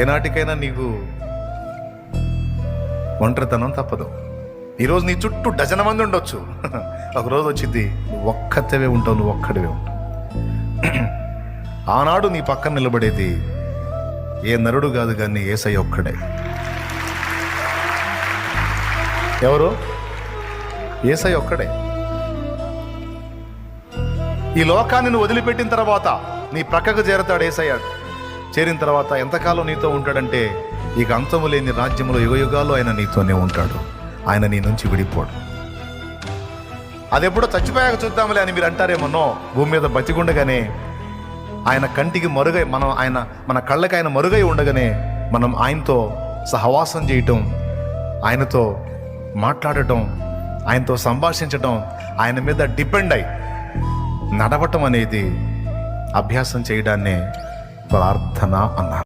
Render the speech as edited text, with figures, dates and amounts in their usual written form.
ఏనాటికైనా నీకు ఒంటరితనం తప్పదు. ఈరోజు నీ చుట్టూ డజన మంది ఉండొచ్చు, ఒకరోజు వచ్చింది నువ్వు ఒక్కతవే ఉంటావు, నువ్వు ఒక్కడివే ఉంటావు. ఆనాడు నీ పక్కన నిలబడేది ఏ నరుడు కాదు కానీ యేసయ్య ఒక్కడే. ఎవరు? యేసయ్య ఒక్కడే. ఈ లోకాన్ని నువ్వు వదిలిపెట్టిన తర్వాత నీ ప్రక్కకు చేరతాడు యేసయ్య. చేరిన తర్వాత ఎంతకాలం నీతో ఉంటాడంటే ఇక అంతము లేని రాజ్యములో యుగయుగాలు ఆయన నీతోనే ఉంటాడు. ఆయన నీ నుంచి విడిపోడు. అది ఎప్పుడో చచ్చిపోయాక చూద్దాంలే అని మీరు అంటారేమో. భూమి మీద బతికుండగానే ఆయన కంటికి మరుగై మన కళ్ళకి ఆయన మరుగై ఉండగానే మనం ఆయనతో సహవాసం చేయటం, ఆయనతో మాట్లాడటం, ఆయనతో సంభాషించటం, ఆయన మీద డిపెండ్ అయి నడవటం అనేది అభ్యాసం చేయడాన్నే ప్రార్థన అన్నారు.